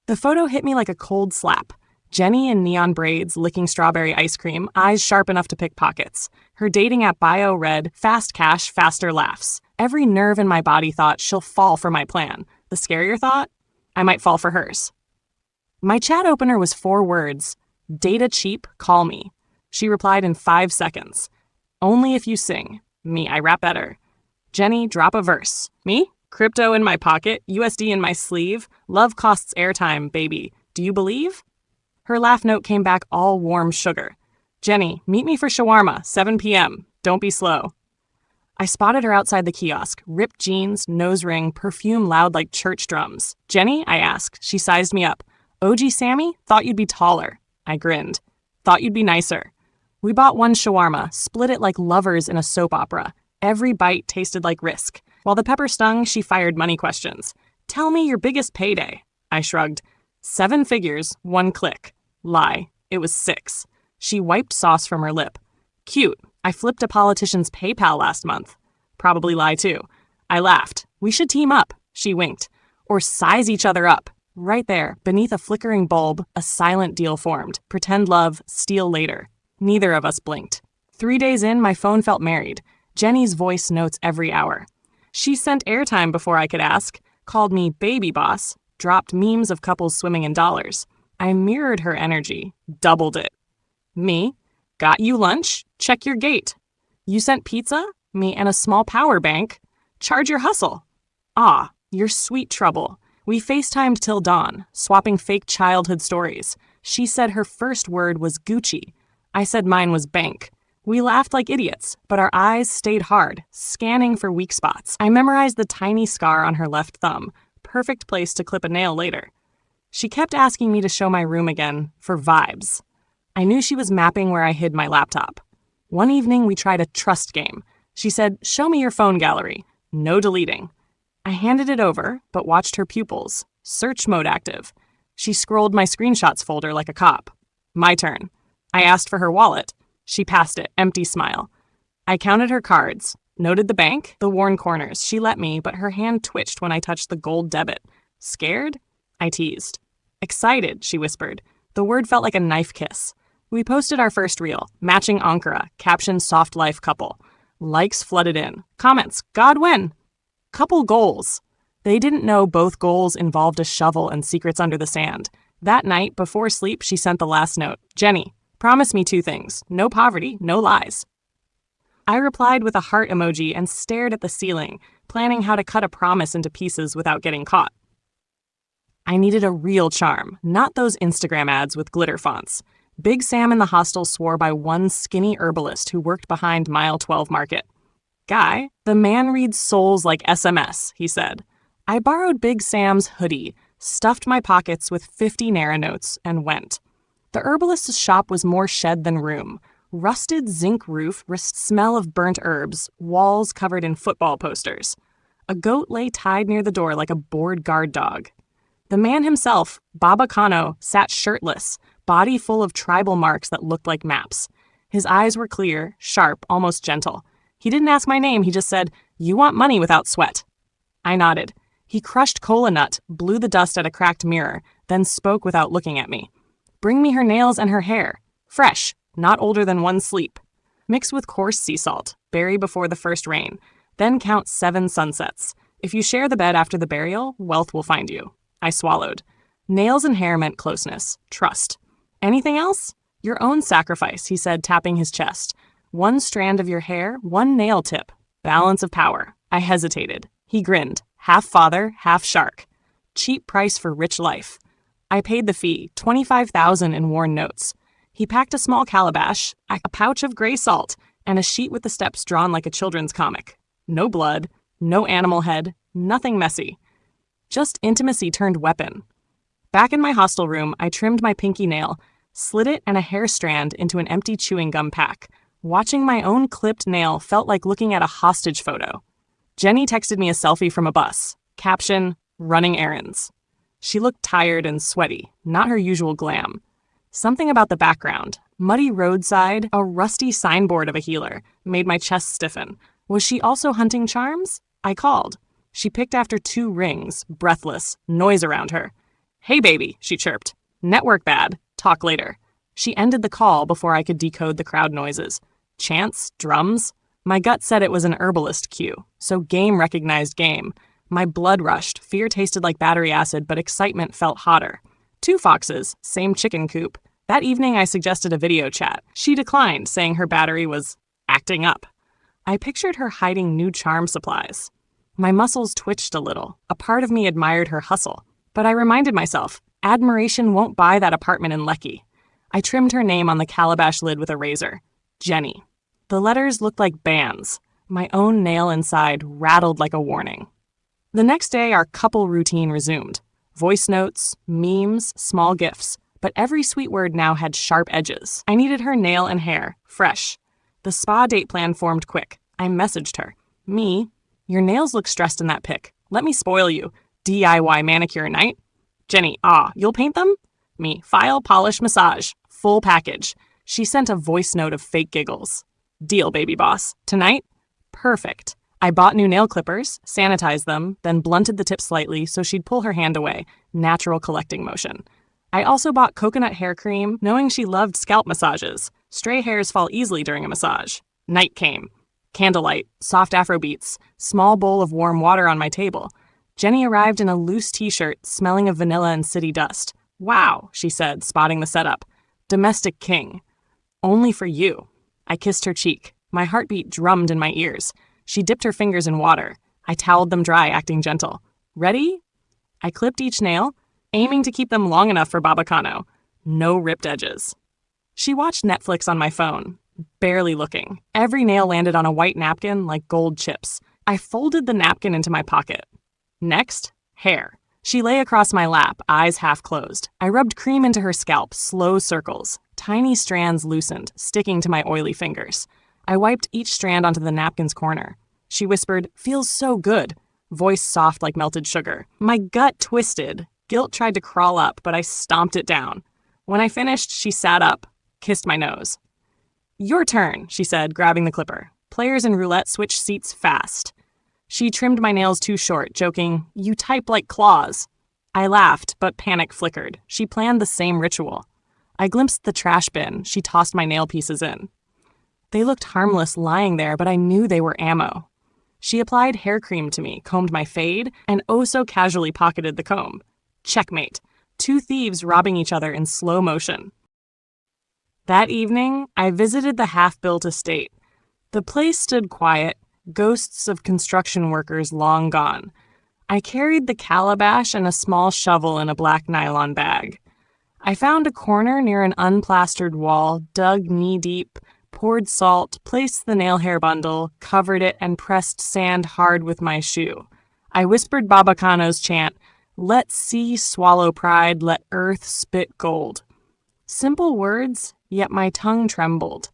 The photo hit me like a cold slap. Jenny in neon braids, licking strawberry ice cream, eyes sharp enough to pick pockets. Her dating app bio read, "Fast cash, faster laughs." Every nerve in my body thought she'll fall for my plan. The scarier thought, I might fall for hers. My chat opener was 4 words. "Data cheap, call me." She replied in 5 seconds. "Only if you sing." Me, I rap better. Jenny, drop a verse. Me? Crypto in my pocket, USD in my sleeve. Love costs airtime, baby. Do you believe? Her laugh note came back all warm sugar. Jenny, meet me for shawarma, 7 p.m. Don't be slow. I spotted her outside the kiosk, ripped jeans, nose ring, perfume loud like church drums. Jenny, I asked. She sized me up. OG Sammy, thought you'd be taller. I grinned. Thought you'd be nicer. We bought 1 shawarma, split it like lovers in a soap opera. Every bite tasted like risk. While the pepper stung, she fired money questions. Tell me your biggest payday. I shrugged. 7 figures, 1 click. Lie. It was 6. She wiped sauce from her lip. Cute. I flipped a politician's PayPal last month. Probably lie too. I laughed. We should team up. She winked. Or size each other up. Right there, beneath a flickering bulb, a silent deal formed. Pretend love, steal later. Neither of us blinked. 3 days in, my phone felt married. Jenny's voice notes every hour. She sent airtime before I could ask, called me baby boss, dropped memes of couples swimming in dollars. I mirrored her energy, doubled it. Me, got you lunch, check your gate. You sent pizza, me and a small power bank. Charge your hustle. Ah, you're sweet trouble. We FaceTimed till dawn, swapping fake childhood stories. She said her first word was Gucci. I said mine was bank. We laughed like idiots, but our eyes stayed hard, scanning for weak spots. I memorized the tiny scar on her left thumb, perfect place to clip a nail later. She kept asking me to show my room again, for vibes. I knew she was mapping where I hid my laptop. One evening, we tried a trust game. She said, "Show me your phone gallery." No deleting. I handed it over, but watched her pupils. Search mode active. She scrolled my screenshots folder like a cop. My turn. I asked for her wallet. She passed it, empty smile. I counted her cards, noted the bank, the worn corners. She let me, but her hand twitched when I touched the gold debit. Scared? I teased. Excited, she whispered. The word felt like a knife kiss. We posted our first reel, matching Ankara, caption soft life couple. Likes flooded in. Comments, God when? Couple goals. They didn't know both goals involved a shovel and secrets under the sand. That night, before sleep, she sent the last note. Jenny, promise me 2 things. No poverty, no lies. I replied with a heart emoji and stared at the ceiling, planning how to cut a promise into pieces without getting caught. I needed a real charm, not those Instagram ads with glitter fonts. Big Sam in the hostel swore by one skinny herbalist who worked behind Mile 12 Market. Guy, the man reads souls like SMS, he said. I borrowed Big Sam's hoodie, stuffed my pockets with 50 Naira notes, and went. The herbalist's shop was more shed than room. Rusted zinc roof, smell of burnt herbs, walls covered in football posters. A goat lay tied near the door like a bored guard dog. The man himself, Baba Kano, sat shirtless, body full of tribal marks that looked like maps. His eyes were clear, sharp, almost gentle. He didn't ask my name, he just said, "You want money without sweat." I nodded. He crushed cola nut, blew the dust at a cracked mirror, then spoke without looking at me. Bring me her nails and her hair. Fresh, not older than 1 sleep. Mix with coarse sea salt, bury before the first rain. Then count 7 sunsets. If you share the bed after the burial, wealth will find you. I swallowed. Nails and hair meant closeness, trust. Anything else? Your own sacrifice, he said, tapping his chest. 1 strand of your hair, 1 nail tip. Balance of power. I hesitated. He grinned. Half father, half shark. Cheap price for rich life. I paid the fee, $25,000 in worn notes. He packed a small calabash, a pouch of gray salt, and a sheet with the steps drawn like a children's comic. No blood, no animal head, nothing messy. Just intimacy turned weapon. Back in my hostel room, I trimmed my pinky nail, slid it and a hair strand into an empty chewing gum pack. Watching my own clipped nail felt like looking at a hostage photo. Jenny texted me a selfie from a bus. Caption, running errands. She looked tired and sweaty, not her usual glam. Something about the background, muddy roadside, a rusty signboard of a healer, made my chest stiffen. Was she also hunting charms? I called. She picked after 2 rings, breathless, noise around her. "Hey, baby," she chirped. "Network bad. Talk later." She ended the call before I could decode the crowd noises. Chants? Drums? My gut said it was an herbalist cue, so game recognized game. My blood rushed, fear tasted like battery acid, but excitement felt hotter. 2 foxes, same chicken coop. That evening I suggested a video chat. She declined, saying her battery was acting up. I pictured her hiding new charm supplies. My muscles twitched a little. A part of me admired her hustle. But I reminded myself, admiration won't buy that apartment in Lecky. I trimmed her name on the calabash lid with a razor. Jenny. The letters looked like bands. My own nail inside rattled like a warning. The next day, our couple routine resumed. Voice notes, memes, small gifts. But every sweet word now had sharp edges. I needed her nail and hair, fresh. The spa date plan formed quick. I messaged her. Me, your nails look stressed in that pic. Let me spoil you. DIY manicure night. Jenny, you'll paint them? Me, file, polish, massage. Full package. She sent a voice note of fake giggles. Deal, baby boss. Tonight? Perfect. I bought new nail clippers, sanitized them, then blunted the tip slightly so she'd pull her hand away. Natural collecting motion. I also bought coconut hair cream, knowing she loved scalp massages. Stray hairs fall easily during a massage. Night came. Candlelight, soft Afro beats, small bowl of warm water on my table. Jenny arrived in a loose t-shirt, smelling of vanilla and city dust. Wow, she said, spotting the setup. Domestic king. Only for you. I kissed her cheek. My heartbeat drummed in my ears. She dipped her fingers in water. I toweled them dry, acting gentle. Ready? I clipped each nail, aiming to keep them long enough for Babacano. No ripped edges. She watched Netflix on my phone, barely looking. Every nail landed on a white napkin like gold chips. I folded the napkin into my pocket. Next, hair. She lay across my lap, eyes half closed. I rubbed cream into her scalp, slow circles. Tiny strands loosened, sticking to my oily fingers. I wiped each strand onto the napkin's corner. She whispered, "Feels so good." Voice soft like melted sugar. My gut twisted. Guilt tried to crawl up, but I stomped it down. When I finished, she sat up, kissed my nose. "Your turn," she said, grabbing the clipper. Players in roulette switch seats fast. She trimmed my nails too short, joking, "You type like claws." I laughed, but panic flickered. She planned the same ritual. I glimpsed the trash bin. She tossed my nail pieces in. They looked harmless lying there, but I knew they were ammo. She applied hair cream to me, combed my fade, and oh so casually pocketed the comb. Checkmate. 2 thieves robbing each other in slow motion. That evening, I visited the half-built estate. The place stood quiet, ghosts of construction workers long gone. I carried the calabash and a small shovel in a black nylon bag. I found a corner near an unplastered wall, dug knee-deep, poured salt, placed the nail hair bundle, covered it, and pressed sand hard with my shoe. I whispered Babacano's chant, "Let sea swallow pride, let earth spit gold." Simple words, yet my tongue trembled.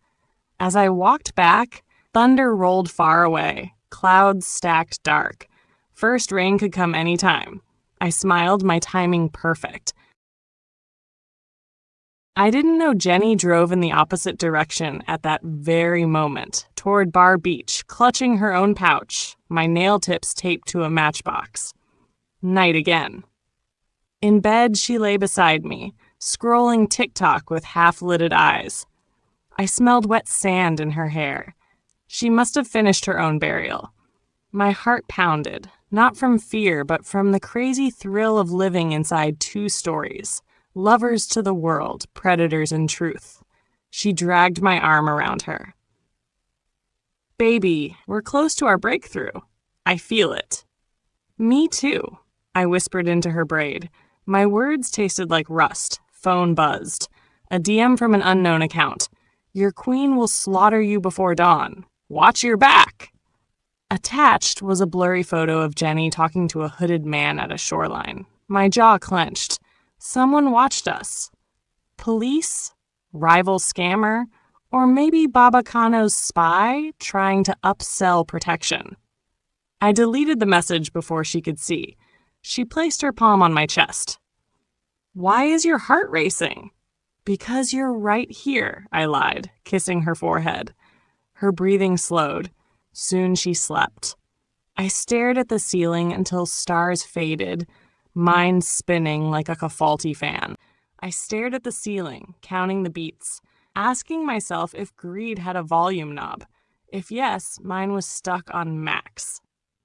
As I walked back, thunder rolled far away, clouds stacked dark. First rain could come any time. I smiled, my timing perfect. I didn't know Jenny drove in the opposite direction at that very moment, toward Bar Beach, clutching her own pouch, my nail tips taped to a matchbox. Night again. In bed, she lay beside me, scrolling TikTok with half-lidded eyes. I smelled wet sand in her hair. She must have finished her own burial. My heart pounded, not from fear, but from the crazy thrill of living inside 2 stories. Lovers to the world, predators in truth. She dragged my arm around her. "Baby, we're close to our breakthrough. I feel it." "Me too," I whispered into her braid. My words tasted like rust. Phone buzzed. A DM from an unknown account. "Your queen will slaughter you before dawn. Watch your back." Attached was a blurry photo of Jenny talking to a hooded man at a shoreline. My jaw clenched. Someone watched us. Police? Rival scammer? Or maybe Babacano's spy trying to upsell protection? I deleted the message before she could see. She placed her palm on my chest. "Why is your heart racing?" "Because you're right here," I lied, kissing her forehead. Her breathing slowed. Soon she slept. I stared at the ceiling until stars faded. mind spinning like a faulty fan. I stared at the ceiling, counting the beats, asking myself if greed had a volume knob. If yes, mine was stuck on max.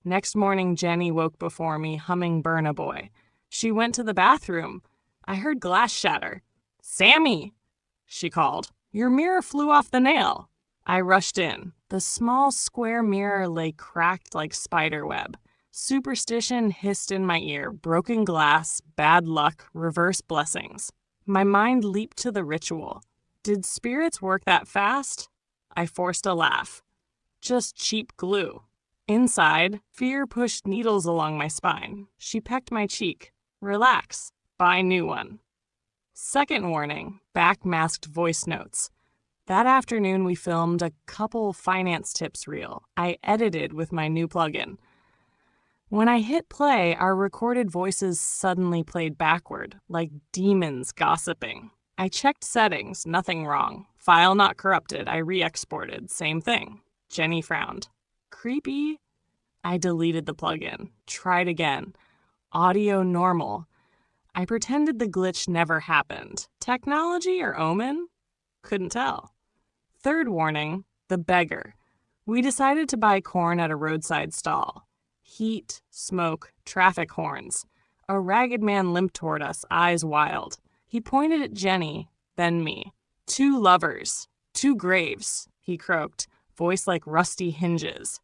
Next morning, Jenny woke before me, humming Burna Boy. She went to the bathroom. I heard glass shatter. "Sammy!" she called. "Your mirror flew off the nail." I rushed in. The small square mirror lay cracked like spider web. Superstition hissed in my ear, broken glass, bad luck, reverse blessings. My mind leaped to the ritual. Did spirits work that fast? I forced a laugh. Just cheap glue. Inside, fear pushed needles along my spine. She pecked my cheek. "Relax. Buy new one." Second warning, back-masked voice notes. That afternoon, we filmed a couple finance tips reel I edited with my new plugin. When I hit play, our recorded voices suddenly played backward, like demons gossiping. I checked settings, nothing wrong. File not corrupted, I re-exported, same thing. Jenny frowned. Creepy. I deleted the plugin. Tried again. Audio normal. I pretended the glitch never happened. Technology or omen? Couldn't tell. Third warning, the beggar. We decided to buy corn at a roadside stall. Heat, smoke, traffic horns. A ragged man limped toward us, eyes wild. He pointed at Jenny, then me. "Two lovers, two graves," he croaked, voice like rusty hinges.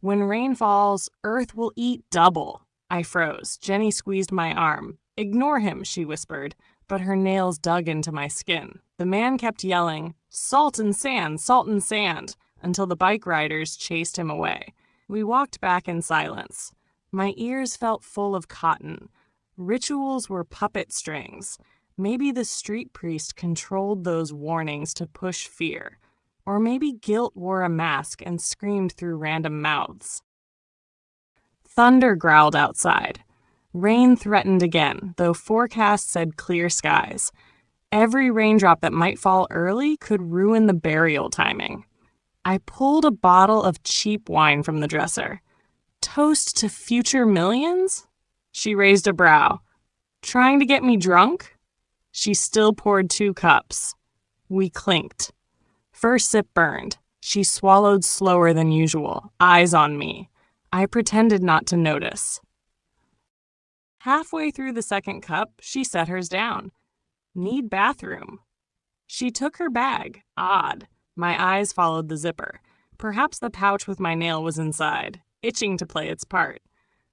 "When rain falls, earth will eat double." I froze. Jenny squeezed my arm. "Ignore him," she whispered, but her nails dug into my skin. The man kept yelling, "Salt and sand," until the bike riders chased him away. We walked back in silence. My ears felt full of cotton. Rituals were puppet strings. Maybe the street priest controlled those warnings to push fear. Or maybe guilt wore a mask and screamed through random mouths. Thunder growled outside. Rain threatened again, though forecasts said clear skies. Every raindrop that might fall early could ruin the burial timing. I pulled a bottle of cheap wine from the dresser. "Toast to future millions?" She raised a brow. "Trying to get me drunk?" She still poured 2 cups. We clinked. First sip burned. She swallowed slower than usual, eyes on me. I pretended not to notice. Halfway through the second cup, she set hers down. "Need bathroom." She took her bag. Odd. My eyes followed the zipper. Perhaps the pouch with my nail was inside, itching to play its part.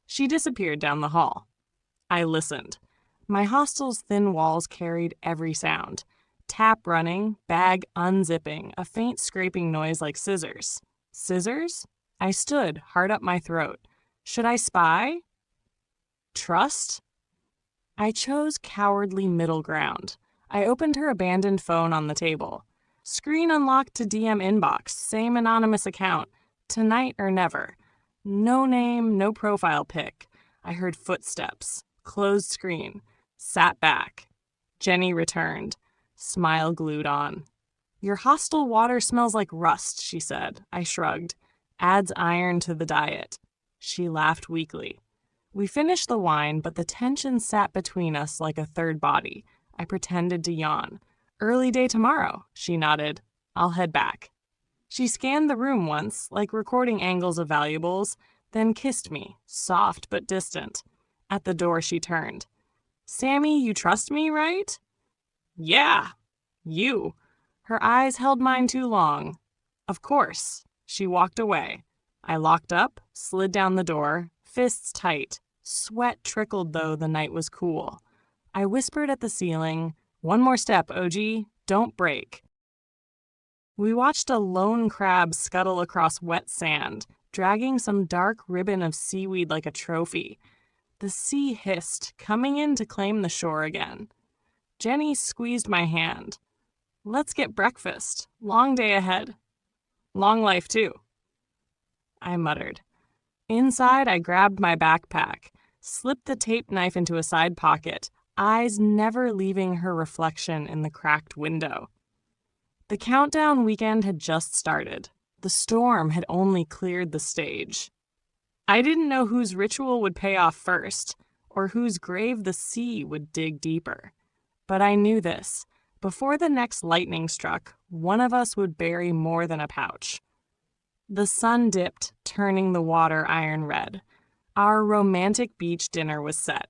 She disappeared down the hall. I listened. My hostel's thin walls carried every sound. Tap running, bag unzipping, a faint scraping noise like scissors. Scissors? I stood, heart up my throat. Should I spy? Trust? I chose cowardly middle ground. I opened her abandoned phone on the table. Screen unlocked to DM inbox, same anonymous account. Tonight or never. No name, no profile pic. I heard footsteps. Closed screen. Sat back. Jenny returned. Smile glued on. "Your hostel water smells like rust," she said. I shrugged. "Adds iron to the diet." She laughed weakly. We finished the wine, but the tension sat between us like a third body. I pretended to yawn. "Early day tomorrow," she nodded. "I'll head back." She scanned the room once, like recording angles of valuables, then kissed me, soft but distant. At the door, she turned. "Sammy, you trust me, right?" "Yeah, you." Her eyes held mine too long. "Of course." She walked away. I locked up, slid down the door, fists tight. Sweat trickled though the night was cool. I whispered at the ceiling, "One more step, OG. Don't break." We watched a lone crab scuttle across wet sand, dragging some dark ribbon of seaweed like a trophy. The sea hissed, coming in to claim the shore again. Jenny squeezed my hand. "Let's get breakfast. Long day ahead." "Long life, too," I muttered. Inside, I grabbed my backpack, slipped the tape knife into a side pocket, eyes never leaving her reflection in the cracked window. The countdown weekend had just started. The storm had only cleared the stage. I didn't know whose ritual would pay off first, or whose grave the sea would dig deeper. But I knew this. Before the next lightning struck, one of us would bury more than a pouch. The sun dipped, turning the water iron red. Our romantic beach dinner was set.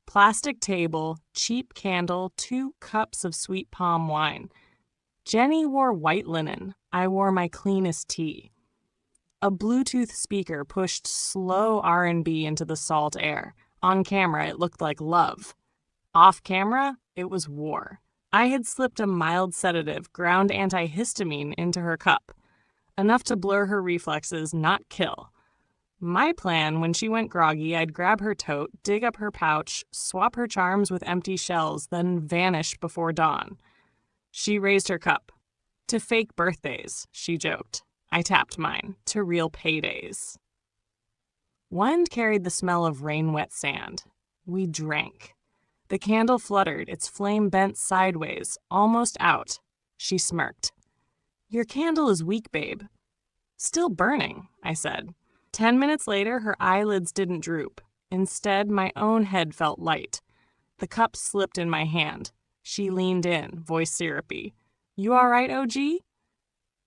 Plastic table, cheap candle, 2 cups of sweet palm wine. Jenny wore white linen. I wore my cleanest tea. A Bluetooth speaker pushed slow R&B into the salt air. On camera, it looked like love. Off camera, it was war. I had slipped a mild sedative, ground antihistamine, into her cup. Enough to blur her reflexes, not kill. My plan, when she went groggy, I'd grab her tote, dig up her pouch, swap her charms with empty shells, then vanish before dawn. She raised her cup. To fake birthdays, she joked. I tapped mine. To real paydays. Wind carried the smell of rain-wet sand. We drank. The candle fluttered, its flame bent sideways, almost out. She smirked. Your candle is weak, babe. Still burning, I said. 10 minutes later, her eyelids didn't droop. Instead, my own head felt light. The cup slipped in my hand. She leaned in, voice syrupy. You all right, OG?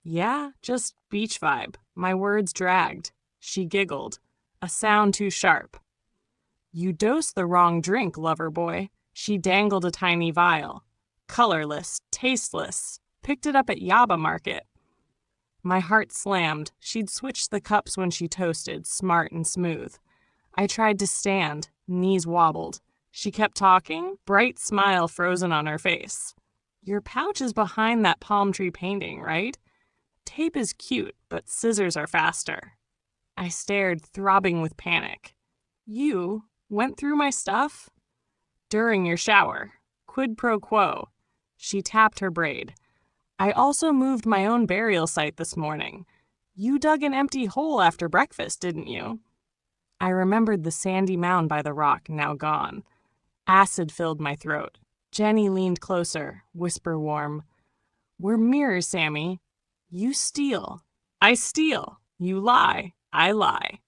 Yeah, just beach vibe. My words dragged. She giggled. A sound too sharp. You dosed the wrong drink, lover boy. She dangled a tiny vial. Colorless, tasteless. Picked it up at Yaba Market. My heart slammed. She'd switched the cups when she toasted, smart and smooth. I tried to stand. Knees wobbled. She kept talking, bright smile frozen on her face. Your pouch is behind that palm tree painting, right? Tape is cute, but scissors are faster. I stared, throbbing with panic. You went through my stuff? During your shower. Quid pro quo. She tapped her braid. I also moved my own burial site this morning. You dug an empty hole after breakfast, didn't you? I remembered the sandy mound by the rock, now gone. Acid filled my throat. Jenny leaned closer, whisper warm. We're mirrors, Sammy. You steal. I steal. You lie. I lie.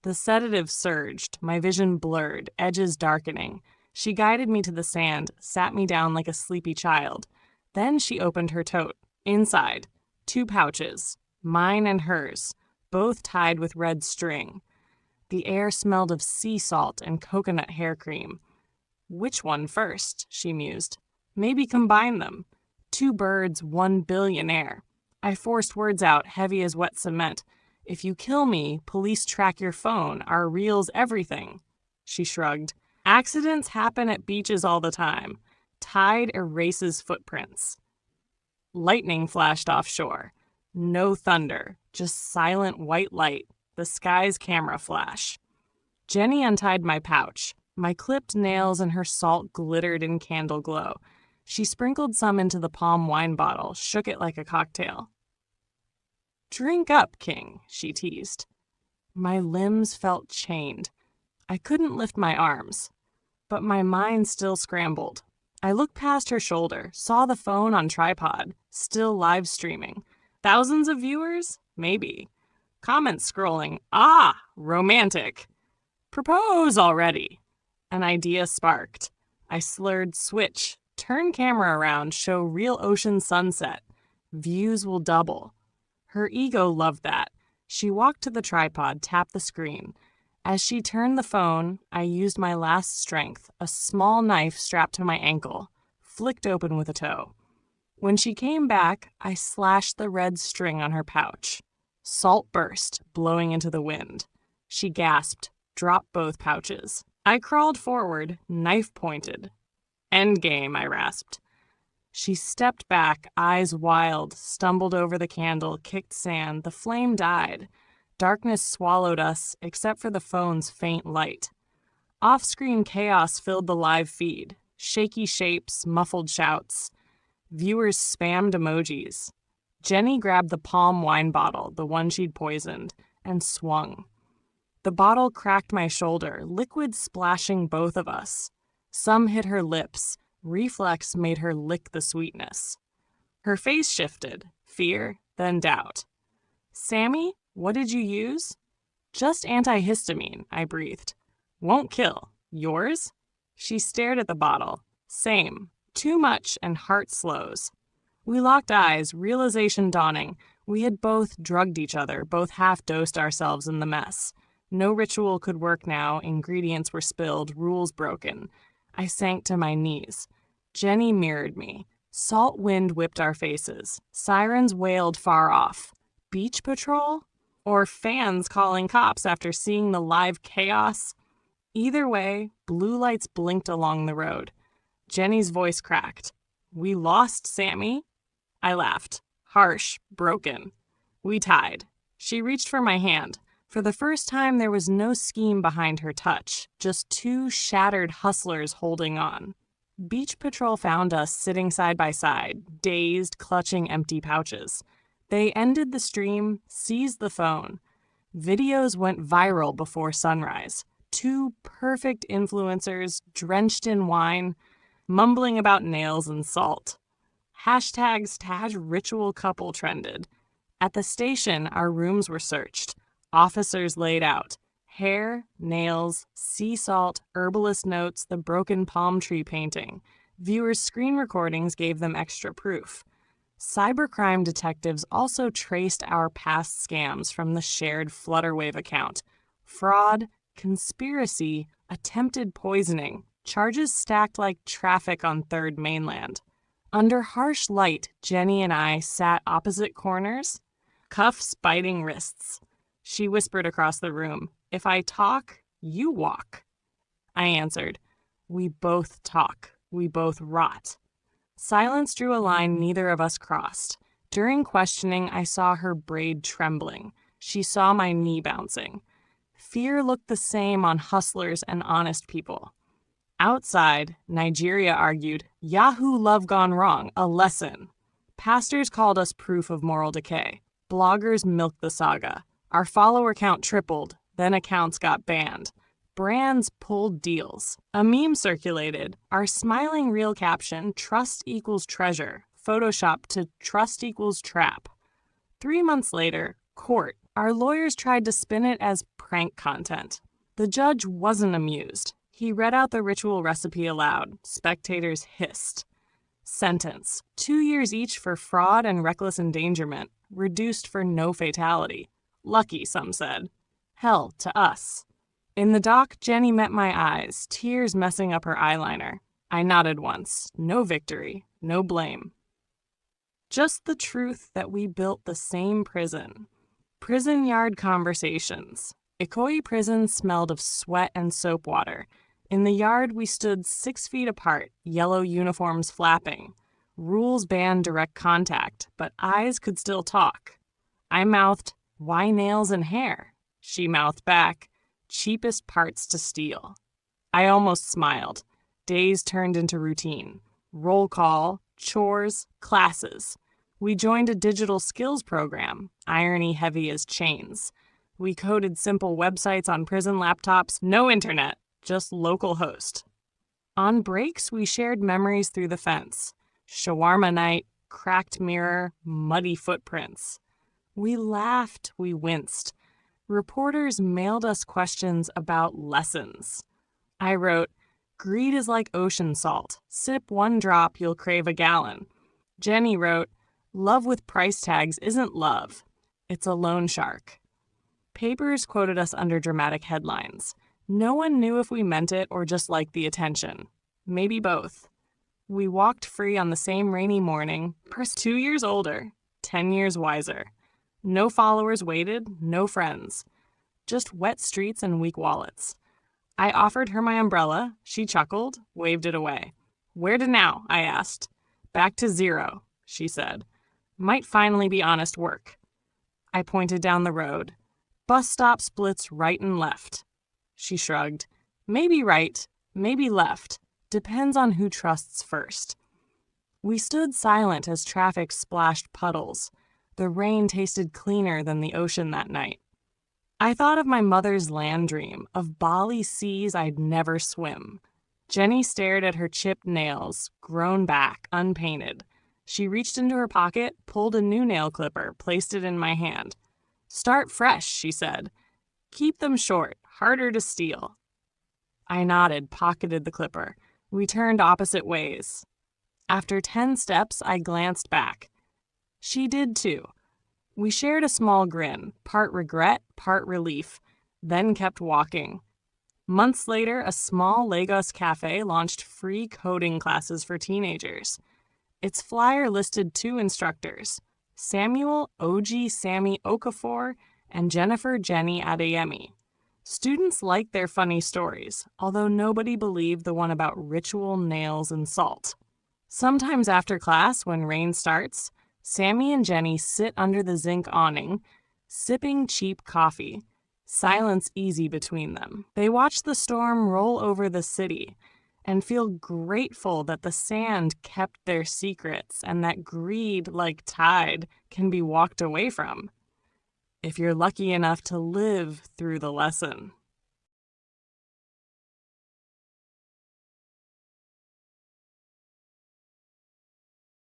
The sedative surged, my vision blurred, edges darkening. She guided me to the sand, sat me down like a sleepy child. Then she opened her tote. Inside, 2 pouches, mine and hers, both tied with red string. The air smelled of sea salt and coconut hair cream. Which one first? She mused. Maybe combine them. 2 birds, 1 billionaire. I forced words out, heavy as wet cement. If you kill me, police track your phone, our reels, everything. She shrugged. Accidents happen at beaches all the time. Tide erases footprints. Lightning flashed offshore. No thunder, just silent white light, the sky's camera flash. Jenny untied my pouch. My clipped nails and her salt glittered in candle glow. She sprinkled some into the palm wine bottle, shook it like a cocktail. Drink up, King, she teased. My limbs felt chained. I couldn't lift my arms, but my mind still scrambled. I looked past her shoulder, saw the phone on tripod, still live streaming. Thousands of viewers? Maybe. Comments scrolling. Ah, romantic. Propose already. An idea sparked. I slurred switch, turn camera around, show real ocean sunset. Views will double. Her ego loved that. She walked to the tripod, tapped the screen. As she turned the phone, I used my last strength, a small knife strapped to my ankle, flicked open with a toe. When she came back, I slashed the red string on her pouch. Salt burst, blowing into the wind. She gasped, dropped both pouches. I crawled forward, knife pointed. Endgame, I rasped. She stepped back, eyes wild, stumbled over the candle, kicked sand. The flame died. Darkness swallowed us, except for the phone's faint light. Off-screen chaos filled the live feed. Shaky shapes, muffled shouts. Viewers spammed emojis. Jenny grabbed the palm wine bottle, the one she'd poisoned, and swung. The bottle cracked my shoulder, liquid splashing both of us. Some hit her lips. Reflex made her lick the sweetness. Her face shifted, fear, then doubt. Sammy, what did you use? Just antihistamine, I breathed. Won't kill. Yours? She stared at the bottle. Same. Too much and heart slows. We locked eyes, realization dawning. We had both drugged each other, both half-dosed ourselves in the mess. No ritual could work now, ingredients were spilled, rules broken. I sank to my knees. Jenny mirrored me. Salt wind whipped our faces. Sirens wailed far off. Beach patrol? Or fans calling cops after seeing the live chaos? Either way, blue lights blinked along the road. Jenny's voice cracked. We lost Sammy? I laughed. Harsh, broken. We tied. She reached for my hand. For the first time, there was no scheme behind her touch, just two shattered hustlers holding on. Beach Patrol found us sitting side by side, dazed, clutching empty pouches. They ended the stream, seized the phone. Videos went viral before sunrise. Two perfect influencers, drenched in wine, mumbling about nails and salt. Hashtags Taj Ritual Couple trended. At the station, our rooms were searched. Officers laid out. Hair, nails, sea salt, herbalist notes, the broken palm tree painting. Viewers' screen recordings gave them extra proof. Cybercrime detectives also traced our past scams from the shared Flutterwave account. Fraud, conspiracy, attempted poisoning. Charges stacked like traffic on Third Mainland. Under harsh light, Jenny and I sat opposite corners, cuffs biting wrists. She whispered across the room, "If I talk, you walk." I answered, "We both talk. We both rot." Silence drew a line neither of us crossed. During questioning, I saw her braid trembling. She saw my knee bouncing. Fear looked the same on hustlers and honest people. Outside, Nigeria argued, Yahoo love gone wrong, a lesson. Pastors called us proof of moral decay. Bloggers milked the saga. Our follower count tripled, then accounts got banned. Brands pulled deals. A meme circulated, our smiling reel caption, trust equals treasure, photoshopped to trust equals trap. 3 months later, court. Our lawyers tried to spin it as prank content. The judge wasn't amused. He read out the ritual recipe aloud. Spectators hissed. Sentence: 2 years each for fraud and reckless endangerment, reduced for no fatality. Lucky, some said. Hell to us. In the dock, Jenny met my eyes, tears messing up her eyeliner. I nodded once. No victory, no blame. Just the truth that we built the same prison. Prison yard conversations. Ikoyi prison smelled of sweat and soap water. In the yard, we stood 6 feet apart, yellow uniforms flapping. Rules banned direct contact, but eyes could still talk. I mouthed, "Why nails and hair?" She mouthed back, "Cheapest parts to steal." I almost smiled. Days turned into routine. Roll call, chores, classes. We joined a digital skills program, irony heavy as chains. We coded simple websites on prison laptops, no internet, just local host. On breaks, we shared memories through the fence. Shawarma night, cracked mirror, muddy footprints. We laughed, we winced. Reporters mailed us questions about lessons. I wrote, "Greed is like ocean salt. Sip 1 drop, you'll crave a gallon." Jenny wrote, "Love with price tags isn't love. It's a loan shark." Papers quoted us under dramatic headlines. No one knew if we meant it or just liked the attention. Maybe both. We walked free on the same rainy morning, 2 years older, 10 years wiser. No followers waited, no friends. Just wet streets and weak wallets. I offered her my umbrella. She chuckled, waved it away. "Where to now?" I asked. "Back to 0, she said. "Might finally be honest work." I pointed down the road. "Bus stop splits right and left." She shrugged. "Maybe right, maybe left. Depends on who trusts first." We stood silent as traffic splashed puddles. The rain tasted cleaner than the ocean that night. I thought of my mother's land dream, of Bali seas I'd never swim. Jenny stared at her chipped nails, grown back, unpainted. She reached into her pocket, pulled a new nail clipper, placed it in my hand. "Start fresh," she said. "Keep them short, harder to steal." I nodded, pocketed the clipper. We turned opposite ways. After 10 steps, I glanced back. She did too. We shared a small grin, part regret, part relief, then kept walking. Months later, a small Lagos cafe launched free coding classes for teenagers. Its flyer listed 2 instructors, Samuel OG Sammy Okafor and Jennifer Jenny Adeyemi. Students liked their funny stories, although nobody believed the one about ritual nails and salt. Sometimes after class, when rain starts, Sammy and Jenny sit under the zinc awning, sipping cheap coffee. Silence easy between them. They watch the storm roll over the city and feel grateful that the sand kept their secrets and that greed, like tide, can be walked away from, if you're lucky enough to live through the lesson.